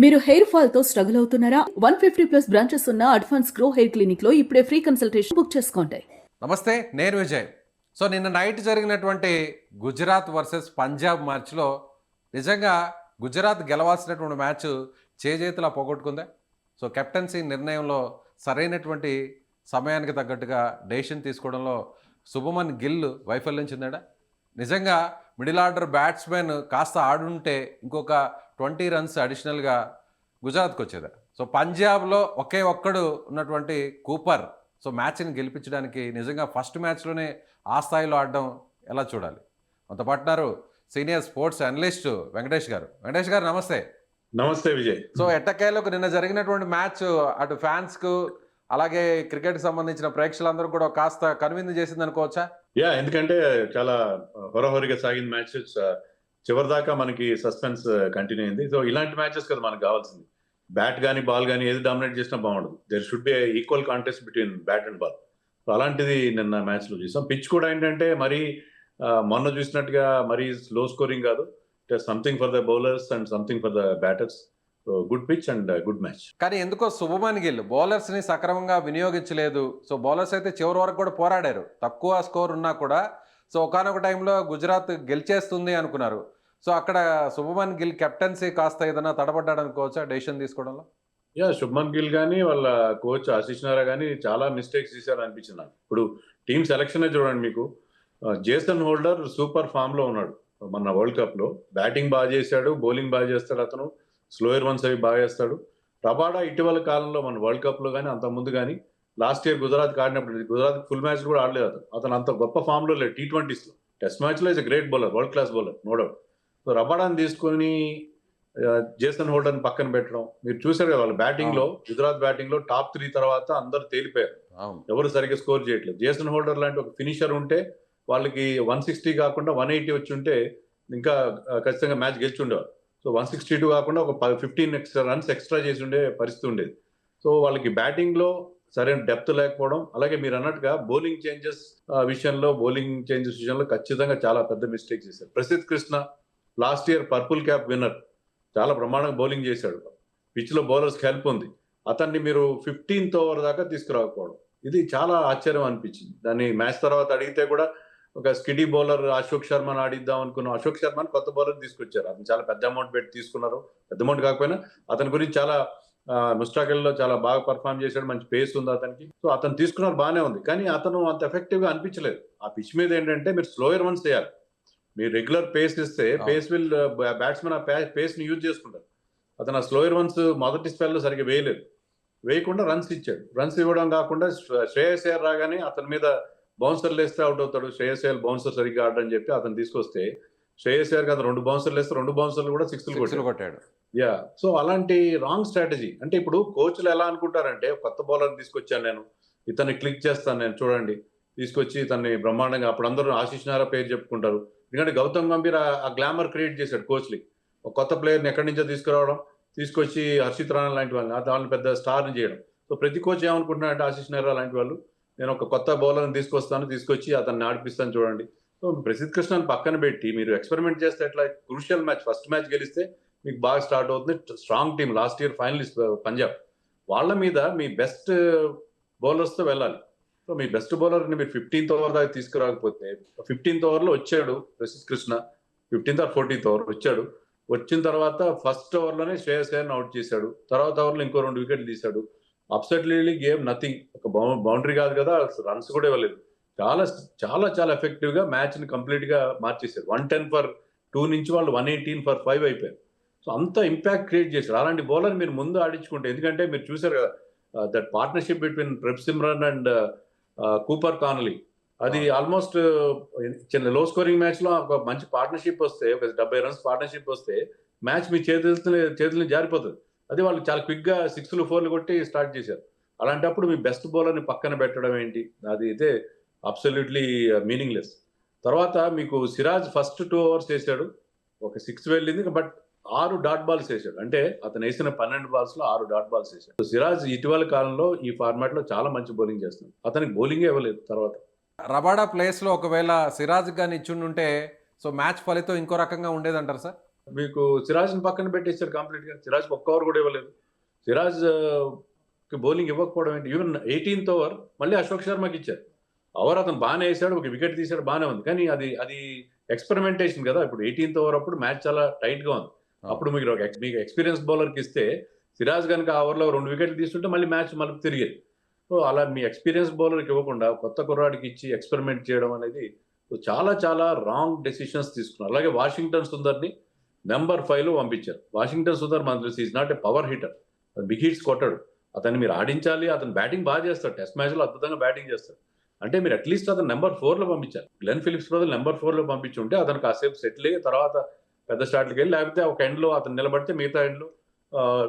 మీరు hair fall తో struggle అవుతున్నారా? 150+ బ్రాంచెస్ ఉన్న అడ్వాన్స్ గ్రో హెయిర్ క్లినిక్ లో ఇప్పుడే ఫ్రీ కన్సల్టేషన్ బుక్ చేసుకోండి. నమస్తే, నేను విజయ్. సో నిన్న నైట్ జరిగినటువంటి గుజరాత్ వర్సెస్ పంజాబ్ మ్యాచ్లో నిజంగా గుజరాత్ గెలవాల్సినటువంటి మ్యాచ్ చేజేతులా పోగొట్టుకుందా. సో కెప్టెన్సీ నిర్ణయంలో సరైనటువంటి సమయానికి తగ్గట్టుగా డెసిషన్ తీసుకోవడంలో శుభమన్ గిల్ వైఫల్యం చెందాడా? నిజంగా మిడిల్ ఆర్డర్ బ్యాట్స్మెన్ కాస్త ఆడుంటే ఇంకొక 20 రన్స్ అడిషనల్గా గుజరాత్కి వచ్చేదా. సో పంజాబ్లో ఒకే ఒక్కడు ఉన్నటువంటి కూపర్ సో మ్యాచ్ని గెలిపించడానికి నిజంగా ఫస్ట్ మ్యాచ్లోనే ఆ స్థాయిలో ఆడడం ఎలా చూడాలి? అంత పట్టినారు సీనియర్ స్పోర్ట్స్ అనలిస్ట్ వెంకటేష్ గారు. వెంకటేష్ గారు నమస్తే. నమస్తే విజయ్. సో ఎట్టకేలకు నిన్న జరిగినటువంటి మ్యాచ్ అటు ఫ్యాన్స్కు అలాగే క్రికెట్కి సంబంధించిన ప్రేక్షకులందరూ కూడా కాస్త కనువిందు చేసింది అనుకోవచ్చా? ఎందుకంటే చాలా హొరహొరిగా సాగిన మ్యాచ్, చివరిదాకా మనకి సస్పెన్స్ కంటిన్యూ అయింది. సో ఇలాంటి మ్యాచెస్ కదా మనకు కావాల్సింది. బ్యాట్ కానీ బాల్ కానీ ఏది డామినేట్ చేసినా బాగుండదు. There should be equal contest between bat and ball. So అలాంటిది నిన్న మ్యాచ్ లో చూసాం. పిచ్ కూడా ఏంటంటే మరీ మొన్న చూసినట్టుగా మరీ లో స్కోరింగ్ కాదు. Something for the bowlers and something for the batters. So good pitch and good match. కానీ ఎందుకో శుభమన్ గిల్ బౌలర్స్ని సక్రమంగా వినియోగించలేదు. సో బౌలర్స్ అయితే చివరి వరకు కూడా పోరాడారు, తక్కువ స్కోర్ ఉన్నా కూడా. సో ఒకనొక టైంలో గుజరాత్ గెలిచేస్తుంది అనుకున్నారు. సో అక్కడ శుభమన్ గిల్ కెప్టెన్సీ కాస్త ఏదైనా తడబడ్డాడు అనుకోవచ్చా డెసిషన్ తీసుకోవడంలో? శుభ్మన్ గిల్ కానీ వాళ్ళ కోచ్ ఆశీష్ నారా కానీ చాలా మిస్టేక్స్ చేశారు అనిపించింది నాకు. ఇప్పుడు టీమ్ సెలక్షన్ చూడండి, మీకు జేసన్ హోల్డర్ సూపర్ ఫామ్ లో ఉన్నాడు. మన వరల్డ్ కప్ లో బ్యాటింగ్ బాగా చేశాడు, బౌలింగ్ బాగా చేస్తాడు, అతను స్లోయర్ వన్స్ అవి బాగా చేస్తాడు. రబాడా ఇటీవల కాలంలో మన వరల్డ్ కప్ లో కానీ అంత ముందు కానీ లాస్ట్ ఇయర్ గుజరాత్ ఆడినప్పుడు గుజరాత్ ఫుల్ మ్యాచ్ కూడా ఆడలేదు. అతను అంత గొప్ప ఫామ్ లో లేదు. T20s లో టెస్ట్ మ్యాచ్ లో is great bowler, world class bowler, no doubt. So రబాడాని తీసుకొని జేసన్ హోల్డర్ పక్కన పెట్టడం మీరు చూసారు కదా. వాళ్ళ బ్యాటింగ్ లో గుజరాత్ బ్యాటింగ్ లో టాప్ 3 తర్వాత అందరు తేలిపోయారు, ఎవరు సరిగ్గా స్కోర్ చేయట్లేదు. జేసన్ హోల్డర్ లాంటి ఒక ఫినిషర్ ఉంటే వాళ్ళకి 160 కాకుండా 180 వచ్చి ఉంటే ఇంకా ఖచ్చితంగా మ్యాచ్ గెలిచి ఉండేవారు. సో 162 కాకుండా ఒక 15 రన్స్ ఎక్స్ట్రా చేసి ఉండే పరిస్థితి ఉండేది. సో వాళ్ళకి బ్యాటింగ్ లో సరైన డెప్త్ లేకపోవడం, అలాగే మీరు అన్నట్టుగా బౌలింగ్ చేంజెస్ విషయంలో ఖచ్చితంగా చాలా పెద్ద మిస్టేక్ చేశారు. Prasidh Krishna last year purple cap winner, చాలా బ్రహ్మాండంగా బౌలింగ్ చేశాడు. పిచ్ లో బౌలర్స్ హెల్ప్ ఉంది. అతన్ని మీరు 15th ఓవర్ దాకా తీసుకురాకపోవడం, ఇది చాలా ఆశ్చర్యం అనిపించింది. దాన్ని మ్యాచ్ తర్వాత అడిగితే కూడా ఒక స్కిడీ బౌలర్ అశోక్ శర్మను ఆడిద్దాం అనుకున్నాం. అశోక్ శర్మని కొత్త బౌలర్ తీసుకొచ్చారు. అతను చాలా పెద్ద అమౌంట్ పెట్టి తీసుకున్నారు. పెద్ద అమౌంట్ కాకపోయినా అతని గురించి చాలా ముస్టాకిల్లో చాలా బాగా పర్ఫామ్ చేశాడు, మంచి పేస్ ఉంది అతనికి. సో అతను తీసుకున్నారు, బాగానే ఉంది. కానీ అతను అంత ఎఫెక్టివ్ గా అనిపించలేదు. ఆ పిచ్ మీద ఏంటంటే మీరు స్లోయర్ వన్స్ చేయాలి. మీరు రెగ్యులర్ పేస్ ఇస్తే పేస్ విల్ బ్యాట్స్మెన్ ఆ పేస్ ని యూజ్ చేసుకుంటారు. అతను ఆ స్లోయర్ వన్స్ మొదటి స్పెల్ లో సరిగ్గా వేయకుండా రన్స్ ఇచ్చాడు. రన్స్ ఇవ్వడం కాకుండా శ్రేయస్ అయ్యర్ రాగానే అతని మీద బౌన్సర్లు వేస్తే అవుట్ అవుతాడు. శ్రేయస్ అయ్యర్ బౌన్సర్ సరిగ్గా ఆడని చెప్పి అతను తీసుకొస్తే శ్రేయస్ అయ్యర్ కదా 2 బౌన్సర్లు వేస్తే 2 బౌన్సర్లు కూడా 6 కొట్టాడు. సో అలాంటి రాంగ్ స్ట్రాటజీ. అంటే ఇప్పుడు కోచ్లు ఎలా అనుకుంటారంటే కొత్త బౌలర్ తీసుకొచ్చాను నేను, ఇతన్ని క్లిక్ చేస్తాను నేను, చూడండి తీసుకొచ్చి ఇతన్ని బ్రహ్మాండంగా, అప్పుడు అందరూ ఆశీష్ నారా పేరు చెప్పుకుంటారు. ఎందుకంటే గౌతమ్ గంభీర్ ఆ గ్లామర్ క్రియేట్ చేశాడు కోచ్లీ. ఒక కొత్త ప్లేయర్ని ఎక్కడి నుంచో తీసుకొచ్చి హర్షిత్ రాణా లాంటి వాళ్ళని పెద్ద స్టార్ని చేయడం. సో ప్రతి కోచ్ ఏమనుకుంటున్నారంటే ఆశీష్ నారా లాంటి వాళ్ళు, నేను ఒక కొత్త బౌలర్ని తీసుకొచ్చి అతన్ని ఆడిపిస్తాను చూడండి. సో ప్రసిద్ధ్ కృష్ణని పక్కన పెట్టి మీరు ఎక్స్పెరిమెంట్ చేస్తే ఎట్లా? క్రూషియల్ మ్యాచ్, ఫస్ట్ మ్యాచ్ గెలిస్తే మీకు బాగా స్టార్ట్ అవుతుంది. Strong team, last year finalist Punjab, వాళ్ళ మీద మీ బెస్ట్ బౌలర్స్తో వెళ్ళాలి. సో మీ బెస్ట్ బౌలర్ని మీరు 15th ఓవర్ దాకా తీసుకురాకపోతే, 15th ఓవర్లో వచ్చాడు Prasidh Krishna, 15th or 14th over వచ్చాడు. వచ్చిన తర్వాత ఫస్ట్ ఓవర్లోనే శ్రేయస్ అయ్యర్ని అవుట్ చేశాడు. తర్వాత ఓవర్లో ఇంకో 2 వికెట్లు తీశాడు. Absolutely game nothing. ఒక బౌండరీ కాదు కదా, రన్స్ కూడా ఇవ్వలేదు. చాలా చాలా చాలా ఎఫెక్టివ్ గా మ్యాచ్ ని కంప్లీట్ గా మార్చేశారు. 110 for 2 నుంచి వాళ్ళు 118 for 5 అయిపోయారు. సో అంత ఇంపాక్ట్ క్రియేట్ చేశారు. అలాంటి బౌలర్ మీరు ముందు ఆడించుకుంటే, ఎందుకంటే మీరు చూసారు కదా that partnership between Prabhsimran and Cooper Connolly, అది ఆల్మోస్ట్ చిన్న లో స్కోరింగ్ మ్యాచ్ లో ఒక మంచి పార్ట్నర్షిప్ వస్తే, ఒక 70 runs పార్ట్నర్షిప్ వస్తే మ్యాచ్ మీ చేతులు జారిపోతుంది. అది వాళ్ళు చాలా క్విక్ గా 6లు 4లు కొట్టి స్టార్ట్ చేశారు. అలాంటప్పుడు మీ బెస్ట్ బౌలర్ని పక్కన పెట్టడం ఏంటి? అది అయితే అబ్సల్యూట్లీ మీనింగ్లెస్. తర్వాత మీకు సిరాజ్ ఫస్ట్ 2 overs వేసాడు, ఒక 6 వెళ్ళింది, బట్ 6 డాట్ బాల్స్ వేసాడు. అంటే అతను వేసిన 12 balls లో 6 డాట్ బాల్స్ వేసాడు. సిరాజ్ ఇటీవల కాలంలో ఈ ఫార్మాట్ లో చాలా మంచి బౌలింగ్ చేస్తున్నాడు. అతనికి బౌలింగే ఇవ్వలేదు. తర్వాత రబాడా ప్లేస్ లో ఒకవేళ సిరాజ్ గాని ఇచ్చుంటే సో మ్యాచ్ ఫలితం ఇంకో రకంగా ఉండేదంటారు సార్? మీకు సిరాజ్ని పక్కన పెట్టేశారు కంప్లీట్గా. సిరాజ్కి ఒక్క ఓవర్ కూడా ఇవ్వలేదు. సిరాజ్ బౌలింగ్ ఇవ్వకపోవడం ఏంటి, ఈవెన్ 18th ఓవర్ మళ్ళీ అశోక్ శర్మకి ఇచ్చారు. ఓవర్ అతను బాగానే వేసాడు, ఒక వికెట్ తీసాడు, బాగానే ఉంది. కానీ అది ఎక్స్పెరిమెంటేషన్ కదా. ఇప్పుడు 18th ఓవర్ అప్పుడు మ్యాచ్ చాలా టైట్ గా ఉంది. అప్పుడు మీకు ఎక్స్పీరియన్స్ బౌలర్కి ఇస్తే సిరాజ్ కనుక ఆ ఓవర్లో 2 వికెట్లు తీసుకుంటే మళ్ళీ మ్యాచ్ మలుపు తిరిగేది. సో అలా మీ ఎక్స్పీరియన్స్ బౌలర్కి ఇవ్వకుండా కొత్త కుర్రాడికి ఇచ్చి ఎక్స్పెరిమెంట్ చేయడం అనేది చాలా చాలా రాంగ్ డెసిషన్స్ తీసుకున్నారు. అలాగే వాషింగ్టన్ సుందర్ని నెంబర్ 5లో పంపించారు. వాషింగ్టన్ సుందర్ మనకు తెలుసు is not a power hitter, big hits కొట్టాడు. అతన్ని మీరు ఆడించాలి, అతను బ్యాటింగ్ బాగా చేస్తాడు, టెస్ట్ మ్యాచ్లో అద్భుతంగా బ్యాటింగ్ చేస్తాడు. అంటే మీరు అట్లీస్ట్ అతను నెంబర్ 4లో పంపించారు. గ్లెన్ ఫిలిప్స్ బదులు నెంబర్ 4లో పంపించి ఉంటే అతను కాసేపు సెటిల్ అయ్యి తర్వాత పెద్ద స్టార్ట్కి వెళ్ళి, లేకపోతే ఒక ఎండ్లో అతను నిలబడితే మిగతా ఎండ్లో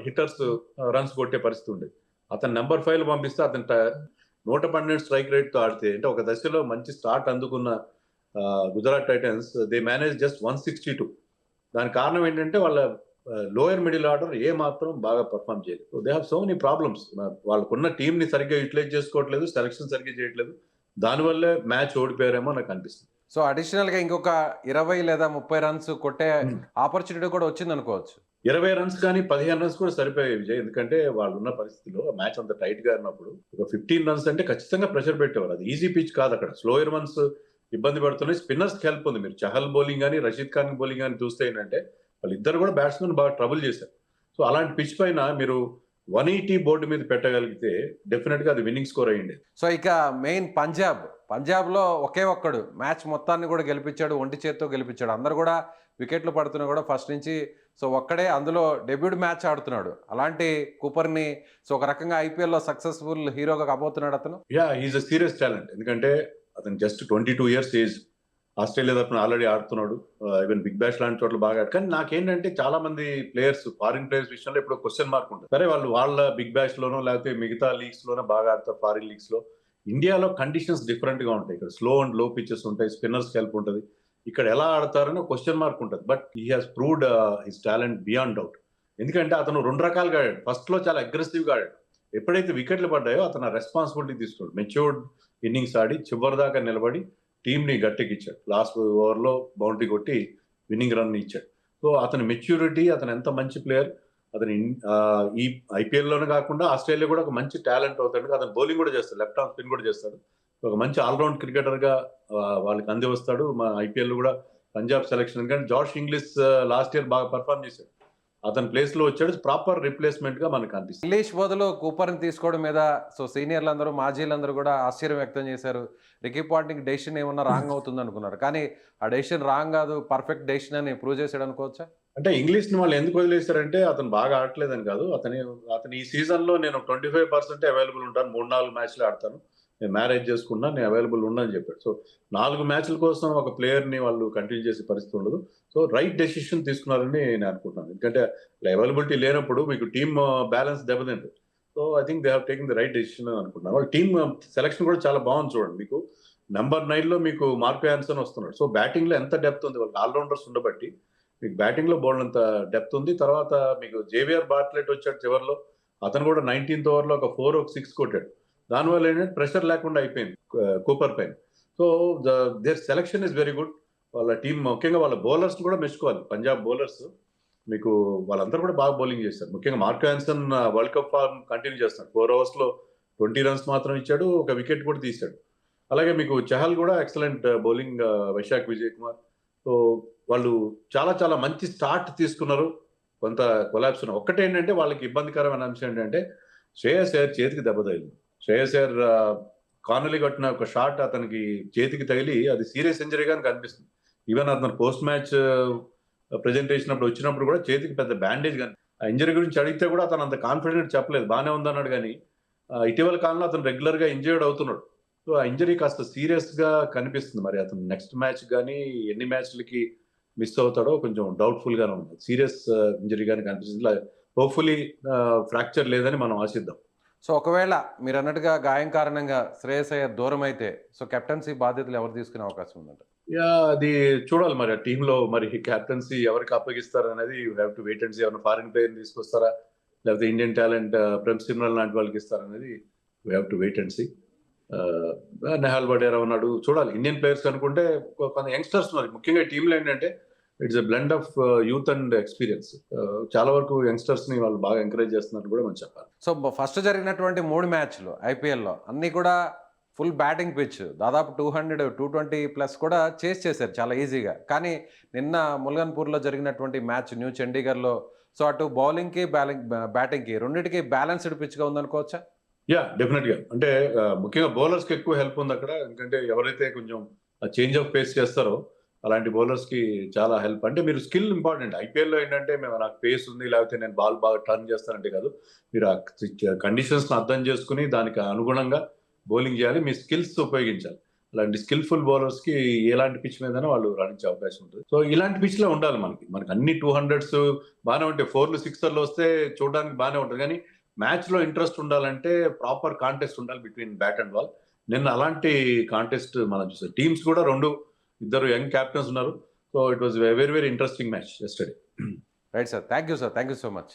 హిట్టర్స్ రన్స్ కొట్టే పరిస్థితి ఉండేది. అతను నెంబర్ 5లో పంపిస్తే అతను 112 స్ట్రైక్ రేట్తో ఆడితే, అంటే ఒక దశలో మంచి స్టార్ట్ అందుకున్న Gujarat Titans they manage just 162. దానికి కారణం ఏంటంటే వాళ్ళ లోయర్ మిడిల్ ఆర్డర్ ఏ మాత్రం బాగా పర్ఫామ్ చేయలేదు. So they have so many problems. వాళ్ళకున్న టీంని సరిగ్గా యూటిలైజ్ చేసుకోవట్లేదు, సెలక్షన్ సరిగ్గా చేయట్లేదు. దానివల్లే మ్యాచ్ ఓడిపోయారేమో నాకు అనిపిస్తుంది. సో అడిషనల్గా ఇంకొక 20 లేదా 30 రన్స్ కొట్టే ఆపర్చునిటీ కూడా వచ్చింది అనుకోవచ్చు. 20 రన్స్ కానీ 15 రన్స్ కూడా సరిపోయాయి విజయ్. ఎందుకంటే వాళ్ళు ఉన్న పరిస్థితిలో మ్యాచ్ అంత టైట్ గా ఉన్నప్పుడు ఒక 15 రన్స్ అంటే ఖచ్చితంగా ప్రెషర్ పెట్టేవారు. అది ఈజీ పిచ్ కాదు. అక్కడ స్లోయర్ వన్స్ ఇబ్బంది పడుతున్నాయి. స్పిన్నర్స్ కి హెల్ప్ ఉంది. మీరు చహల్ బౌలింగ్ కానీ రషీద్ ఖాన్ బౌలింగ్ కానీ చూస్తే ఏంటంటే వాళ్ళిద్దరు కూడా బ్యాట్స్మెన్ బాగా ట్రబుల్ చేశారు. సో అలాంటి పిచ్ పైన మీరు 180 బోర్డు మీద పెట్టగలిగితే డెఫినెట్ గా అది విన్నింగ్ స్కోర్ అయ్యింది. సో ఇక మెయిన్ పంజాబ్లో ఒకే ఒక్కడు మ్యాచ్ మొత్తాన్ని కూడా గెలిపించాడు, ఒంటి చేత్తో గెలిపించాడు. అందరు కూడా వికెట్లు పడుతున్నా కూడా ఫస్ట్ నుంచి. సో ఒక్కడే అందులో డెబ్యూట్ మ్యాచ్ ఆడుతున్నాడు. అలాంటి కూపర్ని సో ఒక రకంగా ఐపీఎల్లో సక్సెస్ఫుల్ హీరోగా కాబోతున్నాడు అతను. Is a serious talent. ఎందుకంటే అతను జస్ట్ 22 years ఏజ్. ఆస్ట్రేలియా తరఫున ఆల్రెడీ ఆడుతున్నాడు. ఈవెన్ బిగ్ బ్యాష్ లాంటి చోట్ల బాగా కానీ నాకేంటంటే చాలా మంది ప్లేయర్స్, ఫారిన్ ప్లేయర్స్ విషయంలో ఇప్పుడు క్వశ్చన్ మార్క్ ఉంటుంది. సరే వాళ్ళు వాళ్ళ బిగ్ బ్యాష్ లోనో లేకపోతే మిగతా లీగ్స్ లోనో బాగా ఆడతారు. ఫారిన్ లీగ్స్ లో ఇండియాలో కండిషన్స్ డిఫరెంట్ గా ఉంటాయి. ఇక్కడ స్లో అండ్ లో పిచెస్ ఉంటాయి, స్పిన్నర్స్ హెల్ప్ ఉంటుంది. ఇక్కడ ఎలా ఆడతారని క్వశ్చన్ మార్క్ ఉంటుంది. But he has proved his talent beyond doubt. ఎందుకంటే అతను 2 రకాలుగా ఆడాడు. ఫస్ట్ లో చాలా అగ్రెసివ్ గా ఆడాడు. ఎప్పుడైతే వికెట్లు పడ్డాయో అతను రెస్పాన్సిబిలిటీ తీసుకున్నాడు. మెచ్యూర్డ్ ఇన్నింగ్స్ ఆడి చివరి దాకా నిలబడి టీంని గట్టెక్కిచ్చాడు. లాస్ట్ ఓవర్లో బౌండరీ కొట్టి విన్నింగ్ రన్ ఇచ్చాడు. సో అతని మెచ్యూరిటీ, అతను ఎంత మంచి ప్లేయర్. అతను ఈ ఐపీఎల్లోనే కాకుండా ఆస్ట్రేలియా కూడా ఒక మంచి టాలెంట్ అవుతాడు. అతను బౌలింగ్ కూడా చేస్తాడు, లెఫ్ట్ ఆర్మ్ స్పిన్ కూడా చేస్తాడు. ఒక మంచి ఆల్రౌండ్ క్రికెటర్గా వాళ్ళకి అంది వస్తాడు. మా ఐపీఎల్ కూడా పంజాబ్ సెలక్షన్ కానీ జాష్ ఇంగ్లీష్ లాస్ట్ ఇయర్ బాగా పర్ఫామ్ చేశాడు. అతని ప్లేస్ లో వచ్చాడు. ప్రాపర్ రిప్లేస్మెంట్ గా మనకు అనిపిస్తుంది. ఇంగ్లీష్ బదులు కూపర్ని తీసుకోవడం మీద సో సీనియర్లందరూ మాజీలందరూ కూడా ఆశ్చర్యం వ్యక్తం చేశారు. రికీ పాంటింగ్ డెసిషన్ ఏమన్నా రాంగ్ అవుతుంది అనుకున్నారు, కానీ ఆ డెసిషన్ రాంగ్ కాదు, పర్ఫెక్ట్ డెసిషన్ అని ప్రూవ్ చేశాడు అనుకోవచ్చా? అంటే ఇంగ్లీష్ ని వాళ్ళు ఎందుకు వదిలేశారంటే అతను బాగా ఆడలేదని కాదు. అతను ఈ సీజన్ లో నేను 25% అవైలబుల్ ఉంటాను, 3-4 మ్యాచ్లు ఆడతాను, నేను మ్యారేజ్ చేసుకున్నా, నేను అవైలబుల్ ఉన్నాను చెప్పాడు. సో 4 మ్యాచ్ల కోసం ఒక ప్లేయర్ ని వాళ్ళు కంటిన్యూ చేసే పరిస్థితి ఉండదు. సో రైట్ డెసిషన్ తీసుకున్నారని నేను అనుకుంటున్నాను. ఎందుకంటే అవైలబిలిటీ లేనప్పుడు మీకు టీమ్ బ్యాలెన్స్ దెబ్బతింటుంది. So I think they have taking the right decision అనుకుంటున్నాను. వాళ్ళ టీమ్ సెలక్షన్ కూడా చాలా బాగుంది. చూడండి, మీకు నెంబర్ 9 లో మీకు మార్కో యాన్సన్ వస్తున్నాడు. సో బ్యాటింగ్ లో ఎంత డెప్త్ ఉంది, వాళ్ళకి ఆల్రౌండర్స్ ఉండబట్టి మీకు బ్యాటింగ్ లో బౌల్ అంత డెప్త్ ఉంది. తర్వాత మీకు జేవియర్ బార్ట్లెట్ వచ్చాడు చివరిలో. అతను కూడా 19th ఓవర్లో ఒక 4 ఒక 6 కొట్టాడు. దానివల్ల ఏంటంటే ప్రెషర్ లేకుండా అయిపోయింది కూపర్ పైన. So there selection is very good. వాళ్ళ టీం ముఖ్యంగా వాళ్ళ బౌలర్స్ కూడా మెచ్చుకోవాలి. పంజాబ్ బౌలర్స్ మీకు వాళ్ళందరూ కూడా బాగా బౌలింగ్ చేశారు. ముఖ్యంగా Marco Jansen world cup form continue చేస్తున్నాడు. 4 overs లో 20 runs మాత్రం ఇచ్చాడు, ఒక వికెట్ కూడా తీశాడు. అలాగే మీకు చహల్ కూడా excellent bowling, Vaishakh Vijay Kumar. So వాళ్ళు చాలా చాలా మంచి స్టార్ట్ తీసుకున్నారు. కొంత కొలాప్స్ ఉన్నాయి. ఒక్కటే ఏంటంటే వాళ్ళకి ఇబ్బందికరమైన అంశం ఏంటంటే శ్రేయస్ అయ్యర్ చేతికి దెబ్బ తగిలింది. శ్రేయస్ అయ్యర్ కార్నర్లీ కొట్టిన ఒక షాట్ అతనికి చేతికి తగిలి అది సీరియస్ ఇంజరీగా కనిపిస్తుంది. ఈవెన్ అతను పోస్ట్ మ్యాచ్ ప్రెజెంటేషన్ అప్పుడు వచ్చినప్పుడు కూడా చేతికి పెద్ద బ్యాండేజ్ కానీ, ఆ ఇంజరీ గురించి అడిగితే కూడా అతను అంత కాన్ఫిడెంట్ చెప్పలేదు, బాగానే ఉందన్నాడు. కానీ ఇటీవల కాలంలో అతను రెగ్యులర్ గా ఇంజర్డ్ అవుతున్నాడు. సో ఆ ఇంజరీ కాస్త సీరియస్ గా కనిపిస్తుంది. మరి అతను నెక్స్ట్ మ్యాచ్ కానీ ఎన్ని మ్యాచ్లకి మిస్ అవుతాడో కొంచెం డౌట్ఫుల్ గానే ఉంది. సీరియస్ ఇంజరీ గానీ కనిపిస్తుంది. హోప్ఫుల్లీ ఫ్రాక్చర్ లేదని మనం ఆశిద్దాం. సో ఒకవేళ మీరు అన్నట్టుగా గాయం కారణంగా శ్రేయస్ అయ్యర్ దూరం అయితే సో కెప్టెన్సీ బాధ్యతలు ఎవరు తీసుకునే అవకాశం ఉందంట? అది చూడాలి మరి ఆ టీంలో మరి కెప్టెన్సీ ఎవరికి అప్పగిస్తారు అనేది you have to wait and see. ఏమైనా ఫారిన్ ప్లేయర్ తీసుకొస్తారా, లేకపోతే ఇండియన్ టాలెంట్ ప్రెమ్ సిమ్రన్ లాంటి వాళ్ళకి ఇస్తారనేది we have to wait and see. Nehal Wadhera ఉన్నాడు, చూడాలి. ఇండియన్ ప్లేయర్స్ అనుకుంటే కొంత యంగ్స్టర్స్ ఉన్నారు. ముఖ్యంగా టీంలో ఏంటంటే it's a blend of youth and experience. చాలా వరకు యంగ్స్టర్స్ ని వాళ్ళు బాగా ఎంకరేజ్ చేస్తున్నారు కూడా మనం చెప్పాలి. సో ఫస్ట్ జరిగినటువంటి 3 మ్యాచ్లు ఐపీఎల్‌లో అన్నీ కూడా ఫుల్ బ్యాటింగ్ పిచ్. దాదాపు 200, 220 ప్లస్ కూడా చేశారు చాలా ఈజీగా. కానీ నిన్న ముల్గన్పూర్‌లో జరిగినటువంటి మ్యాచ్ న్యూ చండీగఢ్‌లో సో అటు బౌలింగ్‌కి, బ్యాటింగ్‌కి రెండిటికి బ్యాలెన్స్‌డ్ పిచ్‌గా ఉందనుకోవచ్చా? డెఫినెట్ గా. అంటే ముఖ్యంగా బౌలర్స్ కి ఎక్కువ హెల్ప్ ఉంది అక్కడ. ఎందుకంటే ఎవరైతే కొంచెం చేంజ్ ఆఫ్ పేస్ చేస్తారో అలాంటి బౌలర్స్ కి చాలా హెల్ప్. అంటే మీరు స్కిల్ ఇంపార్టెంట్. ఐపీఎల్ లో ఏంటంటే నాకు పేస్ ఉంది, లేకపోతే నేను బాల్ బాగా టర్న్ చేస్తానంటే కాదు. మీరు ఆ కండిషన్స్ అర్థం చేసుకుని దానికి అనుగుణంగా బౌలింగ్ చేయాలి. మీ స్కిల్స్ ఉపయోగించాలి. అలాంటి స్కిల్ఫుల్ బౌలర్స్ కి ఎలాంటి పిచ్ మీదైనా వాళ్ళు రాణించే అవకాశం ఉంటుంది. సో ఇలాంటి పిచ్ లో ఉండాలి మనకి అన్ని 200s బాగానే ఉంటాయి. 4లు 6లు వస్తే చూడడానికి బాగానే ఉంటుంది. కానీ మ్యాచ్ లో ఇంట్రెస్ట్ ఉండాలంటే ప్రాపర్ కాంటెస్ట్ ఉండాలి బిట్వీన్ బ్యాట్ అండ్ బాల్. నిన్న అలాంటి కాంటెస్ట్ మనం చూసాం. టీమ్స్ కూడా ఇద్దరు యంగ్ క్యాప్టెన్స్ ఉన్నారు. So it was very very interesting match yesterday. Right sir. Thank you sir. Thank you so much.